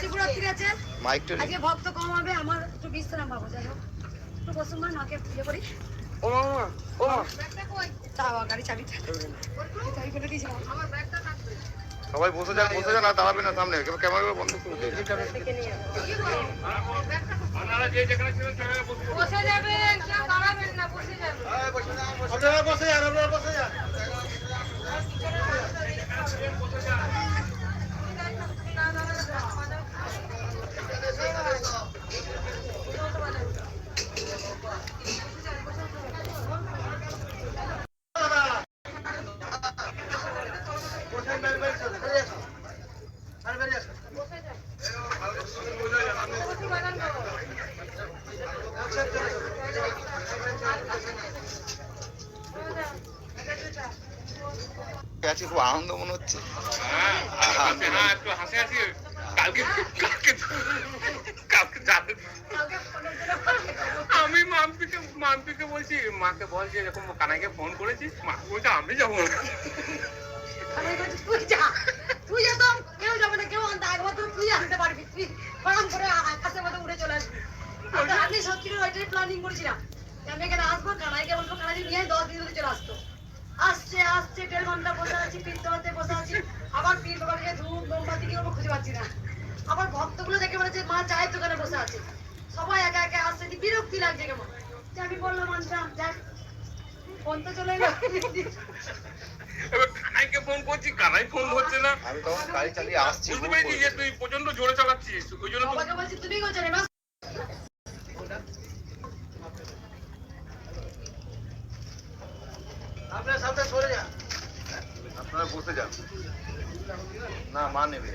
শিবরাত্রি আছে, আজকে ভক্ত কম হবে, আমার একটু বিশ্রাম পাবো। যাই হোক একটু বসুন মা, মাকে পুজো করি। ও মামা, ও তাও গাড়ি চাবিটা চাবি ফেলে দিয়েছিলাম। আমার ব্যাগটা থাকবে। সবাই বসে যান, বসে যান, আর দাঁড়াবে না সামনে, ক্যামেরা বন্ধ করে দিন। আপনারা যে যেখানে ছিলেন বসে যাবেন, কেউ দাঁড়াবেন না, বসে যাবেন। বসে যান, আপনারা বসে যান। আজকে খুব আনন্দ মনে হচ্ছে। আমি মাম্পিকে বলছি, মাকে বলছি এরকম কানাইকে ফোন করেছিস, মা বলছে আমি যাবো না। তুই যা তো কেউ যাবে না, কেউ একবার তুই আনতে পারবি, তুই ফরাম করে আকাশের মধ্যে উড়ে চলে আসবি। আমি সত্যি করে ওইটাই প্ল্যানিং করেছিলাম, আমি এখানে আসবো, কানাইকে বলবো, কানাই নিয়ে 10 দিন ধরে চলে আসতো। আসছে 1.5 ঘন্টা বসে আছি, পীরতলাতে বসে আছি, আবার পীর বাবাকে ধূপ মোমবাতি কি খুঁজে পাচ্ছি না। আবার ভক্তগুলো দেখে বলেছে মা চায়ের দোকানে বসে আছে, সবাই একা একা আসছে, বিরক্তি লাগছে কেমন। আমি বললাম আনতাম, যাক ফোন তো চলে এলো। কানাইকে ফোন করছি, কানাই ফোন ধরছে না। আমি তখন গাড়ি চালিয়ে আসছি, বুঝতে পেরেছি যে তুই প্রচন্ড জোরে চালাচ্ছিস, ওই জন্য বাবাকে বলছি তুমি করছো রে মা। আপনার সামনে সরে যান, আপনারা বসে যান। না, মা নেবে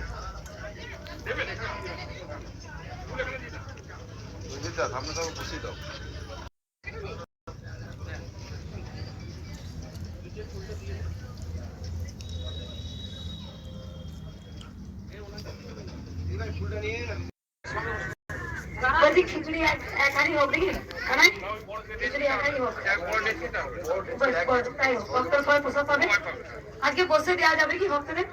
বুঝলি তো, সামনে তো বসিয়ে দাও। বলছি খিচুড়ি একারই হোক দেখি, কানাই খিচুড়ি একারই হোক, ভক্তর সবাই প্রসাদ পাবে। আজকে বসে দেওয়া যাবে কি ভক্তদের?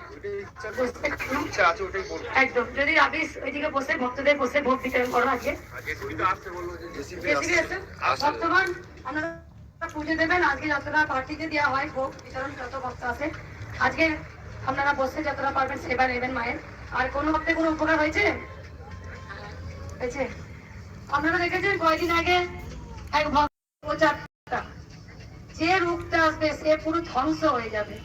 একদম, যদি রাবিশ ওইদিকে বসে ভক্তদের বসে ভোগ বিতরণ করো। আজকে বর্তমান আপনারা পুজো দেবেন, আজকে যতটা পার্টিতে দেওয়া হয় ভোগ বিতরণ, যত ভক্ত আছে আজকে আপনারা বসে যতটা পারবেন সেবা নেবেন মায়ের। আর কোনো ভক্তের কোনো উপকার হয়েছে? আপনারা দেখেছেন কয়েকদিন আগে এক ভক্ত, যে রূপটা আসবে সে পুরো ধ্বংস হয়ে যাবে।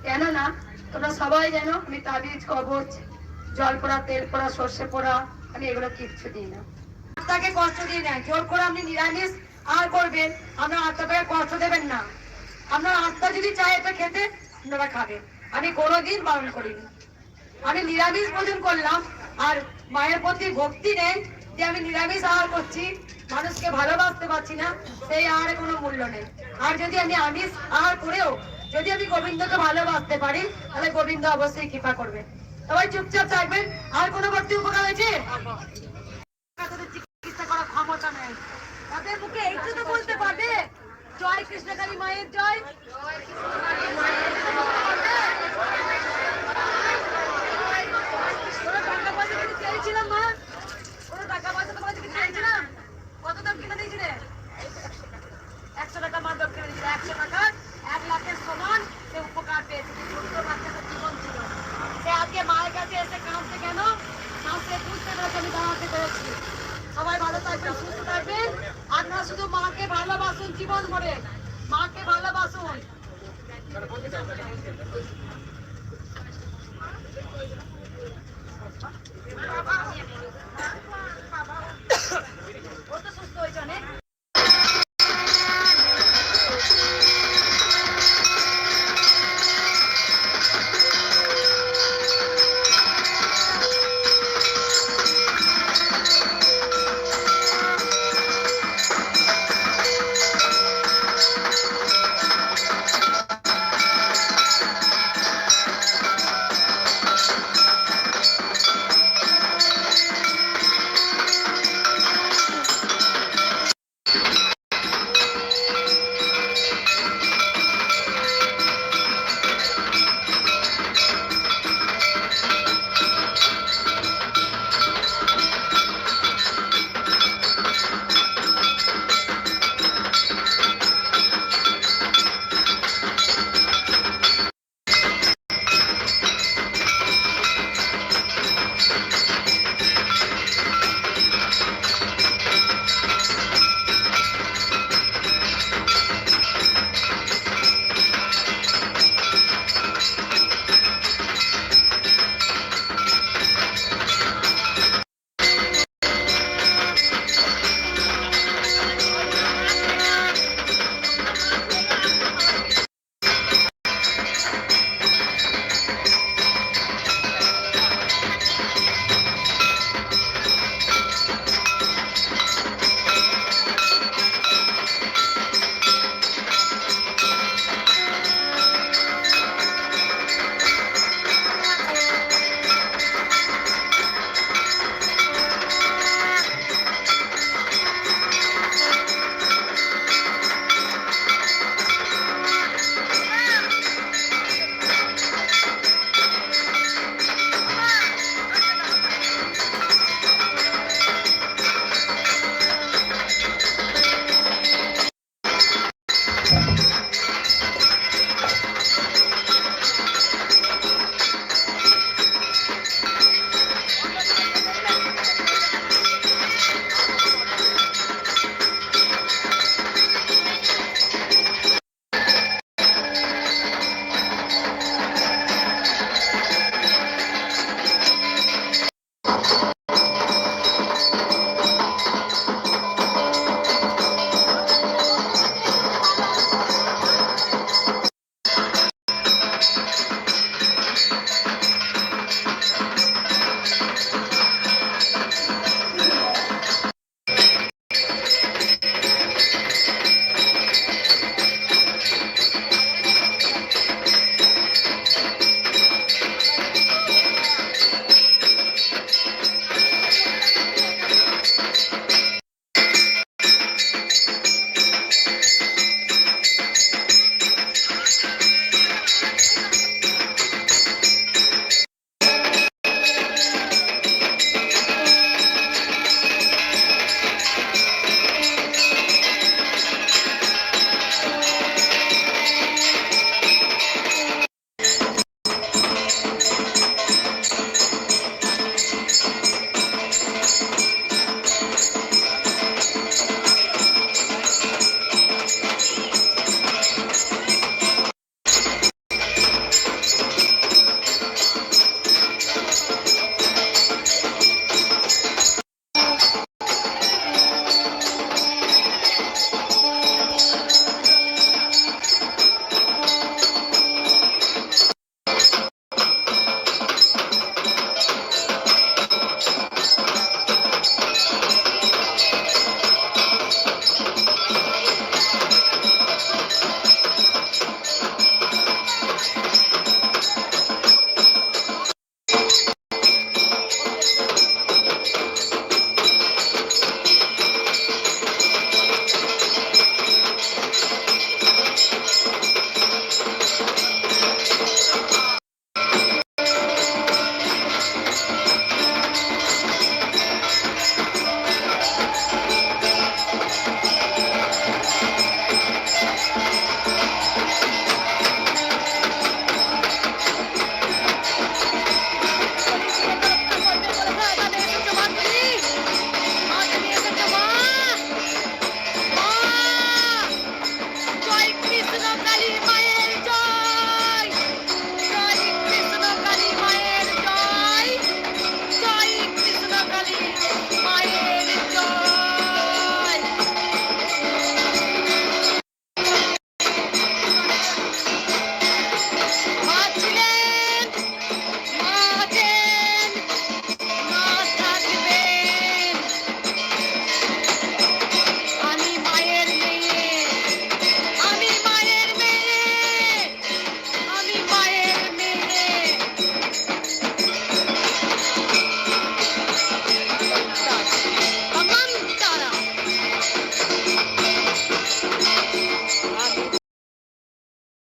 কেননা তোমরা সবাই জানো আমি তাবিজ, কবচ, জল পোড়া, তেল পোড়া, সর্ষে পোড়া, আমি এগুলো কিচ্ছু দিই না। আত্মাকে কষ্ট দিয়ে নেয়, জোর করে আপনি নিরামিষ আর করবেন, আপনার আত্মাকে কষ্ট দেবেন না। আপনার আত্মা যদি চায় এটা খেতে, আপনারা খাবেন, আমি কোনোদিন বারণ করিনি। আমি নিরামিষ ভোজন করলাম, আর মায়ের প্রতি ভক্তি নেই যে আমি নিরামিষ আহার করছি, মানুষকে ভালোবাসতে পারছি না, সেই আহারে কোনো মূল্য নেই। আর যদি আমি আমিষ আহার করেও যদি আমি গোবিন্দকে ভালোবাসতে পারি, তাহলে গোবিন্দ অবশ্যই কৃপা করবে। সবাই চুপচাপ থাকবেন। আর কোনো ভক্তি উপকার হয়েছে? চিকিৎসা করার ক্ষমতা নেই তাদের, মুখে এইটুকু বলতে পারবে জয় কৃষ্ণকালী মায়ের জয়। চেয়েছিলাম মা, কোনো টাকা পয়সা তোমার থেকে চেয়েছিলাম, কত দাম কিনে দিয়েছিলে? 100 টাকা মা দক্ষিণে দিয়েছিল, 100 টাকা 1 লাখের সমান সে উপকার পেয়েছে। ছোট্ট বাচ্চাটার জীবন ছিল, সে আজকে মায়ের কাছে এসে কাঁদছে কেন? না সে বুঝতে পেরেছে আমি দাঁড়াতে পেরেছি। সবাই ভালো থাকবেন, সুস্থ থাকবেন। আপনারা শুধু মাকে ভালোবাসুন, জীবন ভরে মাকে ভালোবাসুন। সুস্থ হয়েছে অনেক।